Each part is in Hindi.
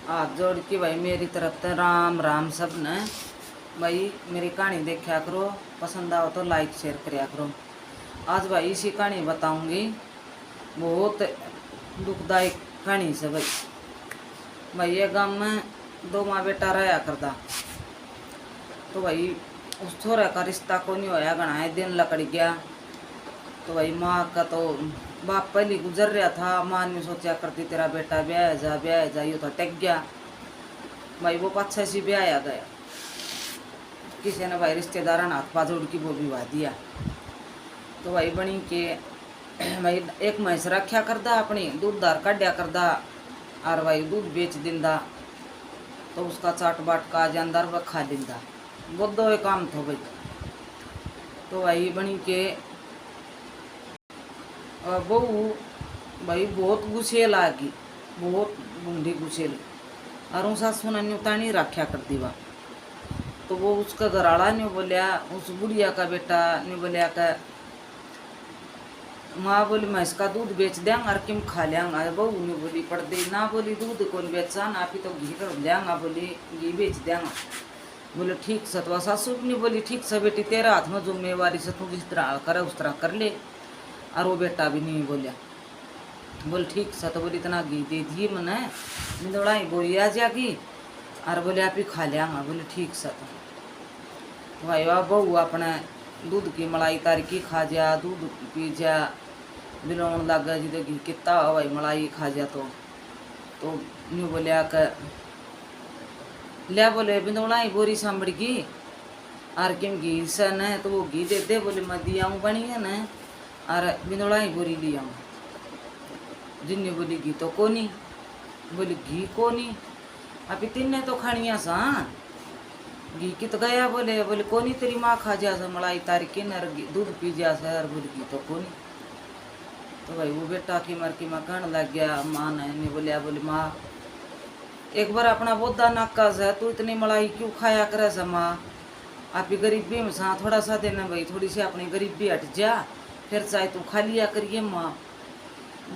हाथ जोड़ के भाई मेरी तरफ से राम राम सब ने। भाई मेरी कहानी देखा करो, पसंद आओ तो लाइक शेयर कराया करो। आज भाई इसी कहानी बताऊंगी, बहुत दुखदायक कहानी से भाई। भाई ये गांव में दो माँ बेटा रहा करता, तो भाई उस छोरा का रिश्ता को नहीं होया, घना है दिन लकड़ गया। तो भाई माँ का तो बाप पहले गुजर रहा था, माँ ने सोचा करती तेरा बेटा ब्याह जा, ये तो टेक गया। भाई वो पाछे से ब्याह आ गया, किसी ने भाई रिश्तेदार ने हाथ पा जोड़ की वो विवाह दिया। तो भाई बनी के भाई एक भैंस रखा करदा, अपनी दूध दार काढ़िया करदा और भाई दूध बेच दिंदा, तो उसका चाट बाट का अंदर वह खा लिंदा, वो दो काम था भाई। तो भाई बनी के बहू भाई बहुत गुस्सेल आ गई, बहुत बूढ़ी गुस्सेल, और उन सासू ने उतानी रखा कर दी बा। तो वो उसका घराड़ा ने बोलिया, उस बुढ़िया का बेटा ने बोलिया का माँ बोली मैं इसका दूध बेच देंगा और किम खा लेंगा। बहू ने बोली पड़ दे ना, बोली दूध कौन बेचा ना, आप ही तो घी कर लेंगा, बोली घी बेच देंगा। बोले ठीक से। तो सासू ने बोली ठीक से बेटी, तेरा हाथ में जिम्मेवारी से तू जिस तरह करे उस तरह कर ले। और वो बेटा भी नहीं बोलिया, बोल ठीक से। तो बोली इतना घी दे दिए मैंने, मिदौड़ाई बोरी आ जाएगी, और बोले आप ही खा लेंगा। बोले ठीक से। तो भाई वाह बहू अपने दूध की मलाई तार की खा जा, दूध पी जा, बिलोण लग गया जिदे घी किता हो भाई मलाई खा जा। तो न्यू बोलिया क लिया, बोले बिंदौड़ाई बोरी सांभड़ की और किम घी से न, तो वो घी दे दे। बोले मैं दिया हूँ बनी है न, और बिंदौड़ाई बोरी लिया हूँ। जिन्नी बोली घी तो कोनी, बोली घी कोनी, अभी तिन्ने तो खानिया सा घी की तो गया। बोले बोले कोनी तेरी माँ खा जा सा मलाई तारी के नर दूध पी जा सा, और बोली घी तो कोनी। तो भाई वो बेटा की मर की माँ कहने लग गया, माँ ने बोलिया, बोली माँ एक बार अपना बोधा नाका से तू इतनी मलाई क्यों खाया करे सा माँ, आप ही गरीबी में सा थोड़ा सा देना भाई, थोड़ी सी अपनी गरीबी हट जा, फिर चाहे तू खा लिया करिए माँ।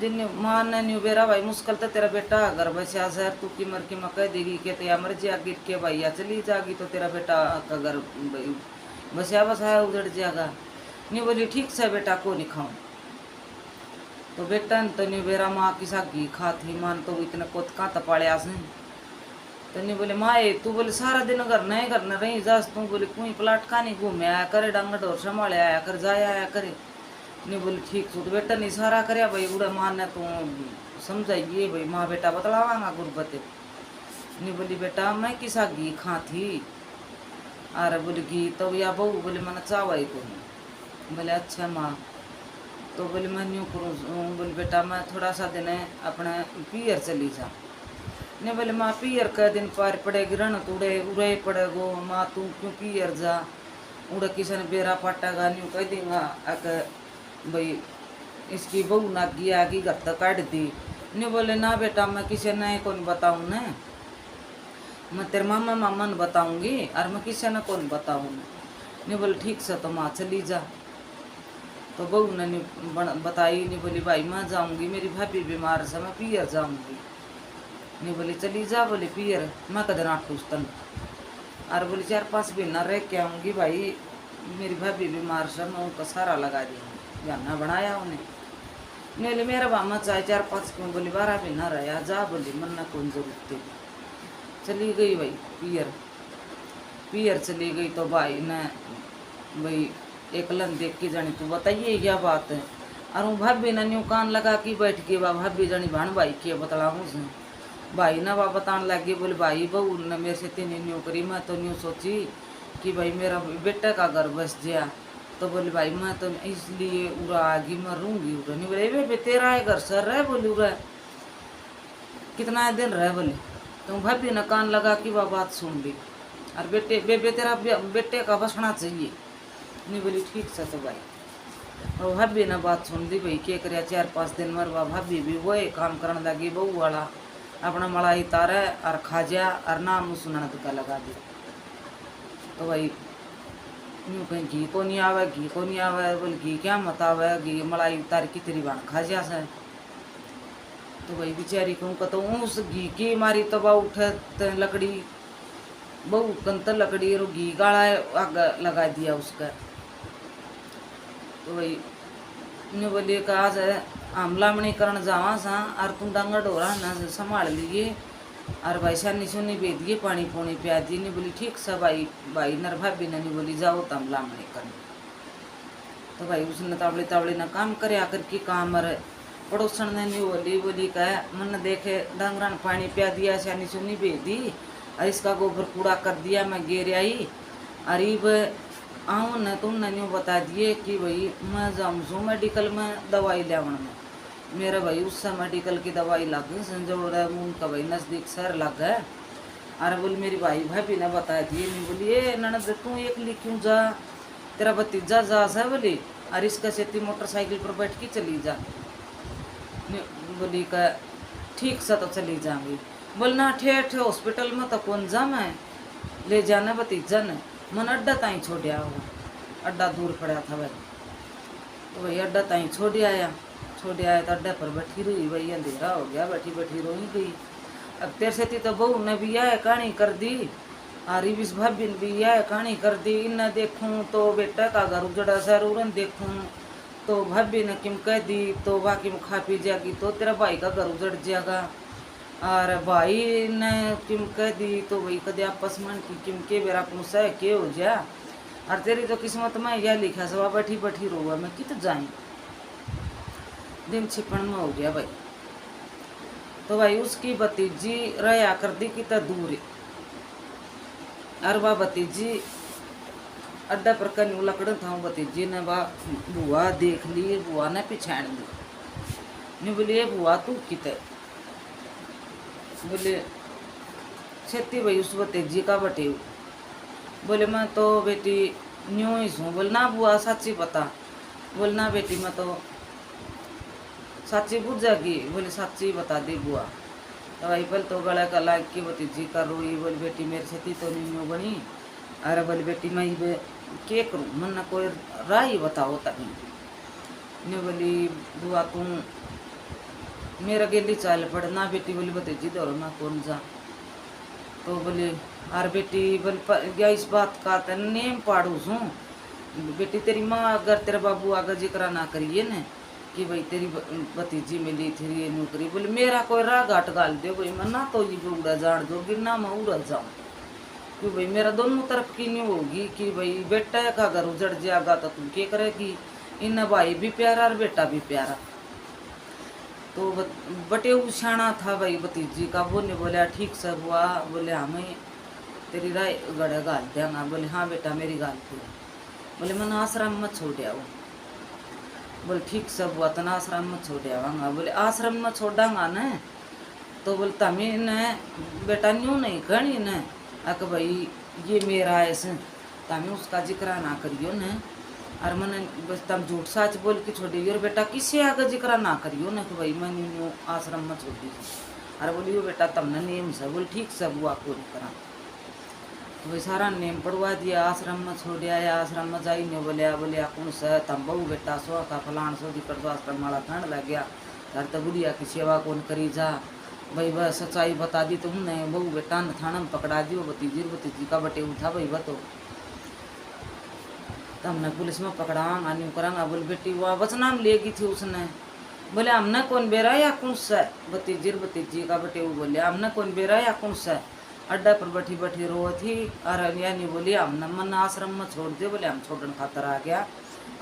जिन माँ ने न्यू बेरा भाई मुश्किल तो तेरा बेटा घर बचा सर, तू की मर की माँ कह देगी कि या मर जा गिर के भाई या चली जागी, तो तेरा बेटा का घर भाई बसा बसाया उजड़ जाएगा। नहीं बोली ठीक से बेटा को नहीं खाऊं। तो बेटा ने तो नहीं बेरा माँ की सा घी खा थी, मान तो इतने कोत कहाँ तपाड़िया से। तो नहीं बोले माँ तू बोले सारा दिन घर न रही जास, तू बोले कोई प्लाट का नहीं घूमे आया करे, डांग ढोर संभाले आया कर, जाया आया करे। नहीं बोले ठीक तो बेटा नहीं सारा करे भाई, उड़ा माँ ने तू समझाइए भाई, माँ बेटा बतलावांगा गुरबते। नहीं बोली बेटा मैं किसा घी खा थी, अरे बोले घी तो या बहू बोले मैंने चावाई को। बोले अच्छा माँ। तो बोले मैं न्यू करूँ, बोले बेटा मैं थोड़ा सा दिन अपने पियर चली जा। नहीं बोले माँ पियर का दिन पार पड़ेगी रण तूड़े उड़े पड़ेगो माँ, तू क्यों पियर जा, उड़े किसी ने बेरा पाटेगा न्यू कह देंगा भाई इसकी बहू ना गया कि घर तक काट दी। नहीं बोले ना बेटा मैं किसी ने कौन बताऊँ न, मैं तेरे मामा मामा ने बताऊँगी, और मैं किसी ने कौन बताऊँ न। नहीं बोले ठीक से। तो माँ चली जा। तो बहू ने बताई, नहीं बोली भाई मैं जाऊँगी, मेरी भाभी बीमार से मैं पियर जाऊँगी। नहीं बोली चली जा, बोली पियर मैं कदर आटूस्तन, और बोली 4-5 महीना रह के आऊँगी भाई, मेरी भाभी बीमार से मैं उनका सारा लगा दूँगी, जाना बनाया उन्हें। नहीं बोली मेरा बामा चाहे 4-5 क्यों, बोली 12 महीना रहा जा, बोली मन ना कौन जरूरत थी। चली गई भाई पियर, पियर चली गई। तो भाई ने भाई एक लन देख के जानी तू बताइए क्या बात है, और वो भाभी ने न्यू कान लगा के बैठ के बा भाभी जानी भाण भाई के बतलाऊँ से। भाई ना बा बताने लगे, बोले भाई बहू ने मेरे से तीन न्यू करी, मैं तो न्यू सोची कि भाई मेरा बेटा का घर बस गया। तो बोले भाई मैं तो इसलिए उड़ा आगी मैं रूँगी उड़ा। नहीं बोले बे तेरा है घर सर रहे, बोले उड़ा कितना दिन रहे, बोले। तो भाभी ने कान लगा कि वह बात सुन ली, और बेटे बे तेरा बेटे का बसना चाहिए। नहीं बोली ठीक से। तो भाई और भाभी ने बात सुन ली, भाई क्या कर 4-5 दिन मरवा भाभी भी वही काम करने लगी, बहू वाला अपना मलाई तारे और खा जा, और नाम सुनना तुका लगा दी। तो भाई यूँ कहीं घी को नहीं आवे, घी को नहीं आवे, बोले घी क्या मत आवे, घी मलाई तार की तेरी बाण खा जा से। तो भाई बेचारी कहूँ का तो उस घी की मारी तो बा उठत लकड़ी बहु कंत लकड़ी और घी गाड़ा आग लगा दिया उसका। तो भाई ने बोलिए कि आज आमलामणी करण जावा सा और तुम डांगा डोरा ना संभाल लीजिए और भाई सानी सुनी बे दिए पानी पौनी पिया दी। ने बोली ठीक सा भाई भाई नर भाभी ने बोली जाओ तो आमलामणी करने। तो भाई उसने तावड़े तावड़े ना काम करे आकर की काम रहे पड़ोसन ने नहीं बोली कह मन देखे डांगरा ने पानी पिया दिया सानी सुनी बे दी और इसका गोबर कूड़ा कर दिया मैं गिर आई अरीब आऊँ न तुमने यूँ बता दिए कि भाई मैं जाऊँ मेडिकल में दवाई लेवन में मेरा भाई उससे मेडिकल की दवाई लग गई संजोड़ उनका भाई नज़दीक शहर लग गए। अरे बोली मेरी भाई भाभी ने बता दिए। नहीं बोली ये ननद तू एक ली क्यों जा तेरा भतीजा जा सा बोली और इसका सेती मोटरसाइकिल पर बैठ के चली जा। बोली का ठीक सा तो चली जाऊंगी। बोलना ठेठ हॉस्पिटल में तो कौन जा मैं ले जाना भतीजा ने मन अड्डा ताई छोड़िया हो अड्डा दूर पड़ा था भाई। तो भाई अड्डा ताई छोड़ आया तो अड्डे पर बैठी रही भाई अंधेरा हो गया बैठी बैठी रोई गई। अब तेरे से तो बहू ने भी यह कहानी कर दी और रिविश भाभी ने भी यह कहानी कर दी। इन देखूँ तो बेटा का घर उजड़ा सा रूरन देखूँ तो भाभी ने किम कह दी तो बाकी में खा पी जाएगी तो तेरा भाई का घर उजड़ जाएगा और भाई ने किम कह दी तो भाई कदे आपस में की किम के बेरा पूछा के हो जा और तेरी तो किस्मत में यह लिखा सब बैठी बैठी रोआ मैं कित जाई। दिन छिपन में हो गया भाई। तो भाई उसकी भतीजी रहा कर दी कि तो दूर और वह भतीजी अड्डा पर कन्यू लकड़ था भतीजी ने वह बुआ देख ली बुआ ने पिछाड़ दी। नहीं बोलिए बुआ तू कित बोले छेती भाई उस भतीजी का बटे बोले मैं तो बेटी न्यू ही हूँ। बोलना बुआ सच्ची बता बोलना बेटी मैं तो सच्ची बुझ जाएगी। बोले सच्ची बता दी बुआ। तो भाई पहले तो गला का लाग की भतीजी कर रोई बोले बेटी मेरे छेती तो नहीं न्यू बनी अरे बोले बेटी मैं ये के करूँ मन ना कोई राय बताओ तभी। नहीं बोली बुआ तू मेरा गेली चाल पड़ ना बेटी बोली भतीजी दौड़ मैं कौन जा। तो बोले अरे बेटी बोल क्या इस बात का नेम पाड़ू सूँ बेटी तेरी माँ अगर तेरा बाबू अगर जिक्र ना करिए न कि भाई तेरी भतीजी मिली थी ये नौकरी बोले मेरा कोई राह घाट गाल दो भाई मैं ना तो ये उड़ा जान दोगी ना मैं उड़ा जाऊँ कि भाई मेरा दोनों तरफ की नहीं होगी कि भाई बेटा का घर उजड़ जाएगा तो तुम क्या करेगी। इन भाई भी प्यारा और बेटा भी प्यारा। तो बटे उछाना था भाई भतीजी का बोलने बोले ठीक से हुआ बोले हमें तेरी राय गड़ा गाल देंगा। बोले हाँ बेटा मेरी गाल थी। बोले मैंने आश्रम में छोड़ आओ। बोले ठीक सब हुआ तो आश्रम में छोड़ आवांगा। बोले आश्रम में छोड़ांगा न तो बोले तमें न बेटा न्यू नहीं कहनी न अक भाई ये मेरा ऐसे तमें उसका जिक्र ना करियो न और मैंने बस तुम झूठ साच बोल के छोड़ी और बेटा किसी आगे जिक्र ना करियो न कि भाई मैं न्यू आश्रम में छोड़ दी। अरे बोलियो बेटा तुमने नेम से बोल ठीक सब हुआ पूरी करा। तो भाई सारा नेम पढ़वा दिया आश्रम में छोड़ आया। आश्रम में जाई नहीं बोले कौन सा तम बहु बेटा सो का फलान सो दिक्कत तो आश्रम वाला ठंड लग गया घर तो बुढ़िया की सेवा कौन करी जा भाई वह सच्चाई बता दी तुमने बहु बेटा ने थाना में पकड़ा दियो भतीजी का बटे उठा भाई बतो हमने पुलिस में पकड़ाऊंगा नहीं करांगा। बोले बेटी वह बचनाम लेगी थी उसने। बोले हमने कौन बेरा या कौन सा भतीजी का बटे वो बोले हमने कौन बेरा या कौन सा अड्डा पर बैठी बैठी रो थी और यानी बोली हमने मन आश्रम में छोड़ दे। बोले हम छोड़ने खातर आ गया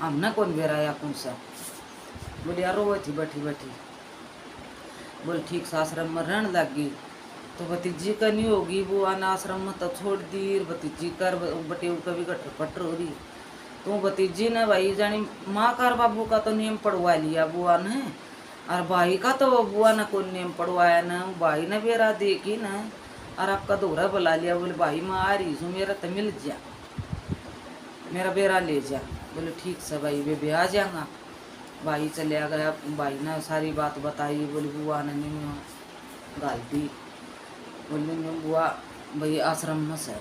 हमने कौन बेरा या कौन सा बोले यार रो थी बैठी बैठी। बोले ठीक से आश्रम में रहने लग गई। तो भतीजी का नहीं होगी वो आना आश्रम में तो छोड़ दी भतीजी कर बटे कभी गटर पटर हो रही। तो भतीजी ने भाई जानी माँ कार बाबू का तो नियम पढ़वा लिया बुआ ने और भाई का तो बुआ ने कोई नियम पढ़वाया न भाई ने बेरा देखी न और आपका दोहरा बुला लिया। बोले भाई मैं आ रही हूँ मेरा तो मिल जा मेरा बेरा ले जा। बोले ठीक से भाई वे आ जाऊँगा। भाई चले गया भाई ने सारी बात बताई। बोले बुआ ने नहीं गाल दी। बोले बुआ भाई आश्रम में से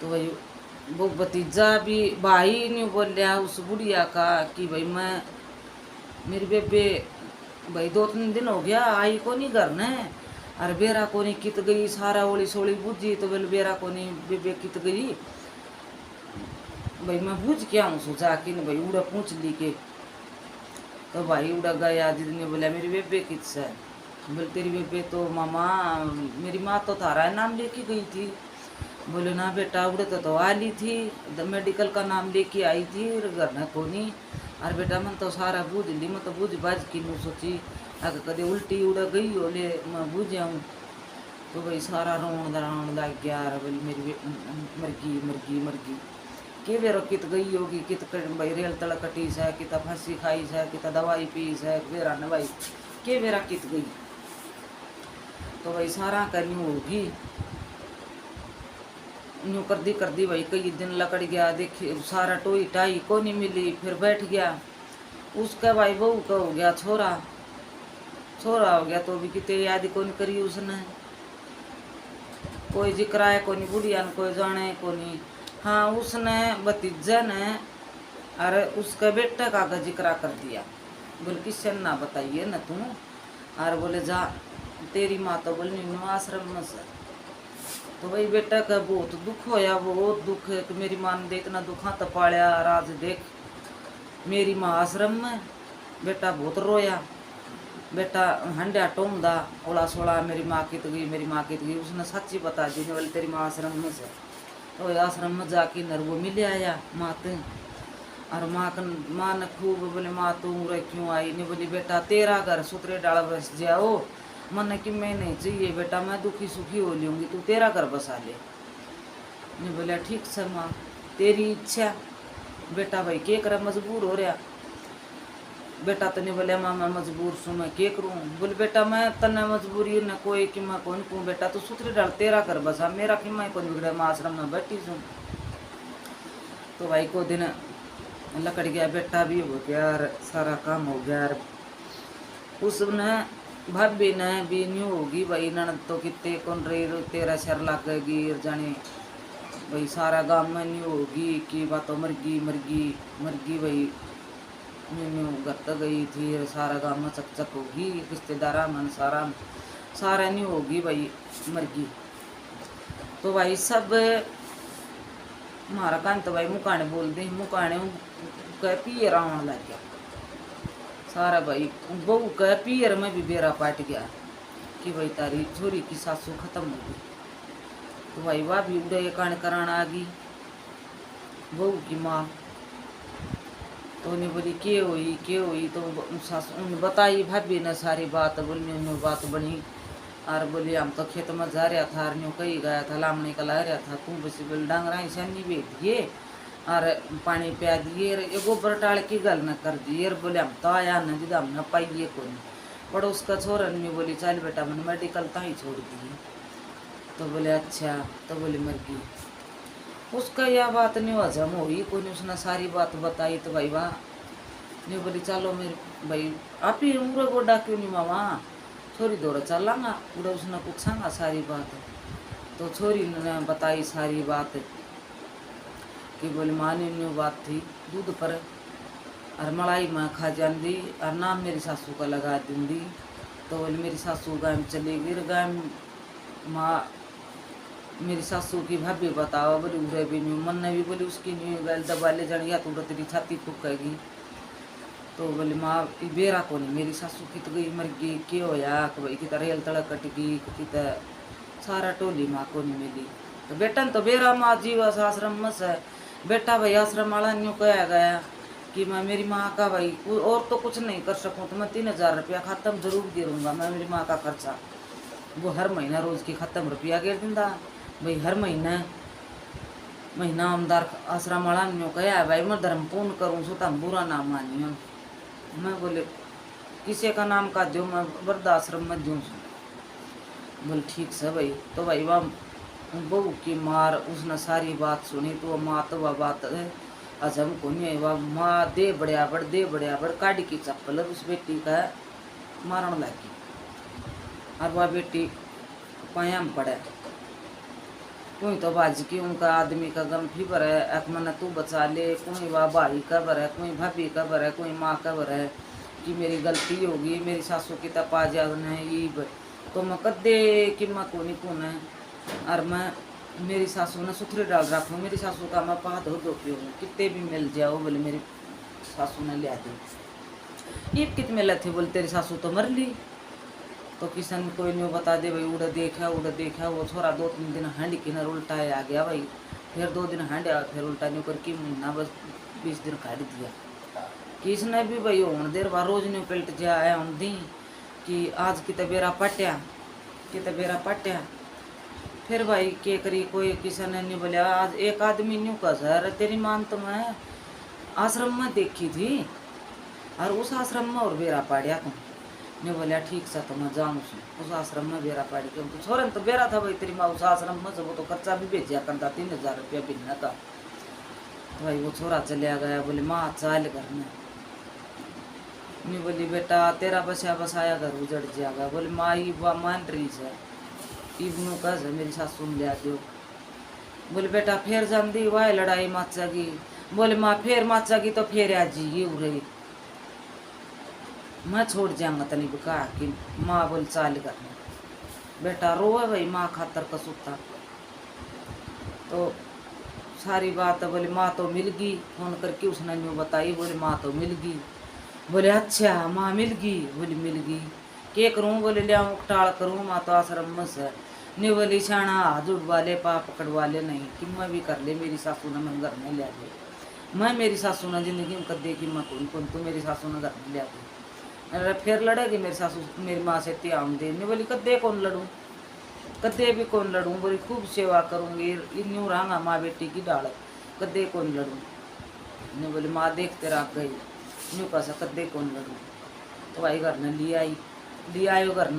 तो भाई वो भतीजा भी भाई नहीं बोल रहा उस बुढ़िया का कि भाई मैं मेरी बेबे भाई 2-3 दिन हो गया आई को नहीं घर ने। अरे बेरा को नहीं कित गई, सारा ओली सोली बुझी तो बोले बेरा को नहीं बेबे कित गई। भाई मैं बुझ क्या हूँ सोचा कि भाई उड़ा पूछ ली के। तो भाई उड़ा गया दीदी ने बोला मेरी बेबे कित से। बोले तेरी बेबे तो मामा मेरी माँ तो थारा नाम लेके गई थी। बोले ना बेटा उड़े तो आली थी, मेडिकल का नाम लेके आई थी घर में को नहीं। अरे बेटा मन तो सारा बूझ ली, मैं तो बूझ बाज की नहीं सोची अगर कदे उल्टी उड़ा गई हो ले मैं बूझ जाऊँ। तो भाई सारा रोन दरान लग गया। बोली मेरी मरगी मरगी मरगी के बेरो कित गई होगी, कित भाई रेल तड़ कटी से, कित फांसी खाई से, कित दवाई पी से, बेरा न भाई के बेरा कित गई। तो भाई सारा करनी होगी यूँ कर दी भाई। कई दिन लकड़ गया देखिए सारा टोई टाई को नहीं मिली, फिर बैठ गया। उसका भाई बहू का हो गया छोरा, छोरा हो गया तो भी कितने याद कौन करी उसने, कोई जिक्र है को नहीं बुढ़िया ने कोई जाने को नहीं। हाँ उसने भतीजा ने अरे उसका बेटा का जिक्र कर दिया। बोले किससे ना बताइए न तू। और बोले जा तेरी माँ तो बोली नो आश्रम में से। तो भाई बेटा का बहुत दुख होया, बहुत दुख है कि मेरी माँ ने इतना दुखा तो पालिया और आज देख मेरी माँ आश्रम में। बेटा बहुत रोया, बेटा हंडिया टोमदा ओला सोला मेरी माँ कित गई मेरी माँ कित गई। उसने सच्ची बता दी बोले तेरी माँ आश्रम में से। तो आश्रम में जाके नर वो मिल आया माँ ते। और माँ ने खूब बोले माँ तू रे क्यों आई। नहीं बोली बेटा तेरा घर सुतरे डाल बस जाओ, मन कि मैं नहीं चाहिए बेटा, मैं दुखी सुखी हो लूँगी, तू तेरा घर बसा ले। नहीं बोला ठीक से माँ तेरी इच्छा। बेटा भाई के कर मजबूर हो रहा। बेटा तो नहीं बोले माँ मैं मजबूर सू मैं के करूँ। बोले बेटा मैं तने मजबूरी न कोई कि मैं कौन कहूँ बेटा तू सुतरे डाल तेरा घर बसा, मेरा कि मैं कौन बिगड़े, मैं आश्रम में बैठी सूँ। तो भाई को दिन लकड़ गया, बेटा भी हो गया और सारा काम हो गया। और उसने भाभी ने भी न्यू होगी भाई ननद तो कितने कौन रही तेरा शर लगेगी जाने भाई सारा गाँव में न्यू होगी कि बात तो मरगी मरगी मरगी भाई न्यू घर तक गई थी। सारा गाँव में चकचक होगी रिश्तेदारा मन सारा सारा न्यू होगी भाई मरगी। तो भाई सब हमारा कान तो भाई मुकाने बोल दे मुकाने कह पियर आने लग गया सारा भाई। बहू कह पियर में भी बेरा पाट गया कि भाई तारी छोरी की सासू खत्म हो गई। तो भाई वाह भी उड़े कान कराना आ गई बहू की माँ। तो उन्हें बोली के हुई तो सासू उन्हें बताई भाभी ने सारी बात। बोली उन्हें बात बनी और बोली हम तो खेत में जा रहा था न्यू कहीं गया था लामने का ला रहा था तू बस बोल डांगरा सैनी बेच दिए और पानी पिया दिए ये गोबर टाल की गल न कर दिए। बोले हम तो आया न जिदा हम न पाइए को नहीं बड़ा उसका छोरन में बोली चल बेटा मैंने मेडिकल तो ही छोड़ दिए। तो बोले अच्छा। तो बोली मर गई। उसका यह बात नहीं हजम हुई को नहीं, उसने सारी बात बताई। तो भाई वाह नहीं बोली चलो मेरे भाई आप ही उम्र गोडा क्यों नहीं मामा छोरी दौड़ चलांगा उड़ा उसने पूछांगा सारी बात। तो छोरी ने बताई सारी बात कि बोले मानी न्यू बात थी दूध पर और मलाई में खा जाती और नाम मेरी सासू का लगा दूंगी। तो बोले मेरी सासू गाय में चली गई गाय माँ मेरी सासू की भाभी बताओ बोली उड़े भी न्यू मन ने भी बोली उसकी न्यू गल दबा ले जानी या तो उड़ा तेरी छाती फूकेगी। तो बोले माँ बेरा को नहीं मेरी सासू कित गई मर गई के होया कि भाई कित रेल तड़क कट गई कित सारा टोली माँ को नहीं मिली। तो बेटा तो बेरा माँ जीव आश्रम में से बेटा भाई आश्रम वाला न्यू कहा गया कि मैं मेरी माँ का भाई और तो कुछ नहीं कर सकूँ तो मैं 3000 रुपया ख़त्म जरूर गिरूँगा। मैं मेरी माँ का खर्चा वो हर महीना रोज़ की ख़त्म रुपया गिर दिंदा भाई हर महीना आमदार आश्रम वाला न्यू कहा भाई मैं धर्म पूर्ण करूँ सो तो बुरा ना मानियो। मैं बोले किसी का नाम का दो मैं वृद्धाश्रम में दूँ। बोले ठीक से भाई। तो भाई वह बहू की मार उसने सारी बात सुनी तो माँ तो वह बात हजम को नहीं वह माँ दे बड़े काटी की चप्पल उस बेटी का मारन लगी और वह बेटी पाया में पड़े। कोई तो बाजी की उनका आदमी का गम फीवर है एक मन तू बचा ले, कोई वह भाई का बर है कोई भाभी का बर है कोई माँ का बर है कि मेरी गलती होगी, मेरी सासू की तपा जाना है ये तो मैं कदे कि मैं कोनी कौन है। और मैं मेरी सासू ने सुथरे डाल रखूँ, मेरी सासू का मैं पा धो के हूँ, कितने भी मिल जाओ बोले मेरी सासू ने लिया दी। ईब कित मिला थे बोले तेरी सासू तो मर ली। तो किसान कोई नहीं बता दे भाई, उड़ा देखा वो छोरा 2-3 दिन हांडी किनार उल्टा आ गया भाई, फिर 2 दिन हांडा फिर उल्टा नहीं करके महीना बस 20 दिन काट दिया। किसने भी भाई होने देर बार रोज नहीं पलट जाए हम दी कि आज की तबेरा पट्या फिर भाई के करी कोई किसी ने नहीं बोलिया। आज एक आदमी न्यू का सर तेरी मान तो मैं आश्रम में देखी थी और उस आश्रम में और बेरा पाड़िया तुम ने बोलिया ठीक सा तो मैं जाऊँ उस आश्रम में बेरा पाड़ी के तो छोरन तो बेरा था भाई तेरी माँ उस आश्रम में वो तो खर्चा भी भेजा करता 3000 रुपया बिना का। तो भाई वो छोरा चलिया गया, बोले माँ चाल घर में नहीं बोली बेटा तेरा बसाया घर उजड़ जाएगा। बोले माँ ये मान रही है इबनू का है मेरी सासू ने लिया दो। बोले बेटा फिर जाती वाह लड़ाई माचागी। बोले माँ फिर माचागी तो फिर आज ये उड़ी मैं छोड़ जाऊंगा तनी बुका कि माँ बोल चाल करना। बेटा रोए भाई माँ खातर कसूता तो सारी बात है। बोले माँ तो मिल गई, फोन करके उसने न्यू बताई, बोले माँ तो मिल गई। बोले अच्छा माँ मिल गई। बोली मिल गई के करूँ। बोले ले आऊँ टाल करूँ माँ तो आश्रम में से नहीं। बोली छाना हाथ उड़वा ले पा पकड़वा ले नहीं कि मैं भी कर ले, मेरी सासू ने मन घर में लिया दे। मैं मेरी सासू ने जिंदगी में कर दे कि मैं कौन तो मेरी सासू ने घर में लिया दे। अरे फिर लड़ेगी मेरी सासू मेरी माँ से त्याम दे। नहीं बोली कद्दे कौन लड़ूँ, कद्दे भी कौन लड़ूँ। बोली खूब सेवा करूँगी न्यू रहा माँ बेटी की डाल कद्दे कौन लड़ूँ। नहीं बोली माँ देखते रह गई न्यू कैसा कद्दे कौन लड़ूँ। तो भाई घर ने ले आयो घर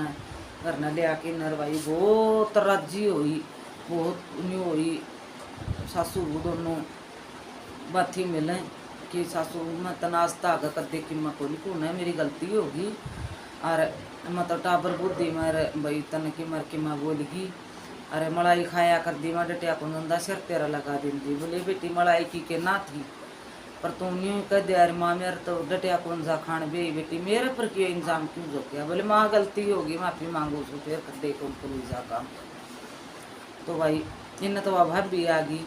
ने ले आके नर भाई बहुत राजी हुई, बहुत न्यू हुई सासू दोनों बाथी मिले कि सासू मैं तनाजता आगे कर दे कि मैं कोई कौन है मेरी गलती होगी और मैं तो टाबर बुद्धि मेरे भाई तन की मर के मैं बोलगी। अरे मलाई खाया कर दी मैं डटिया को धंधा सिर तेरा लगा दी। बोले बेटी मलाई की ना थी पर तुम न्यू कह दे अरे माँ मेरे तो डटिया कौन सा खान बे बेटी मेरे पर क्यों इंजाम क्यों जो किया। बोले माँ गलती होगी माफ़ी मांगो उसको फिर कर दे कौन करूँ जा काम। तो भाई इन तो भाभी आ गई।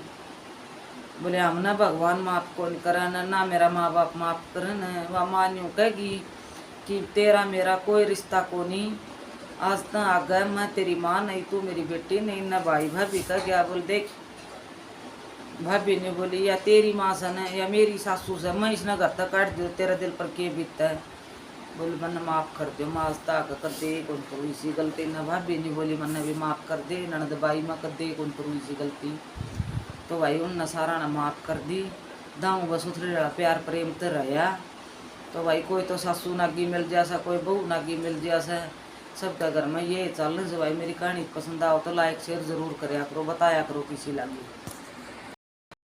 बोले हम ना भगवान माफ़ कौन करन ना मेरा माँ बाप माफ़ करन। वह माँ यूँ कहेगी कि तेरा मेरा कोई रिश्ता को नहीं, आज तक आ गए मैं तेरी माँ नहीं तू मेरी बेटी नहीं ना भाई भाभी का क्या। बोल देख भाभी ने बोली या तेरी माँ से न या मेरी सासू से मैं इसने घर तक काट दो तेरा दिल पर के बीतता है। बोले मन माफ़ कर दो माँ आज तक कर दे कौन करूँ इसी गलती ना। भाभी ने बोली मन भी माफ़ कर दे ननद बाई मैं कर दे कौन करूँ इसी गलती। तो भाई उन सारा ने माफ़ कर दी दाऊँ बस उथरे प्यार प्रेम तो रहा। तो भाई कोई तो सासू नागी मिल जासा कोई बहू नागी मिल जासा सबका घर में ये चल। भाई मेरी कहानी पसंद आओ तो लाइक शेयर ज़रूर कराया करो, बताया करो किसी लगी।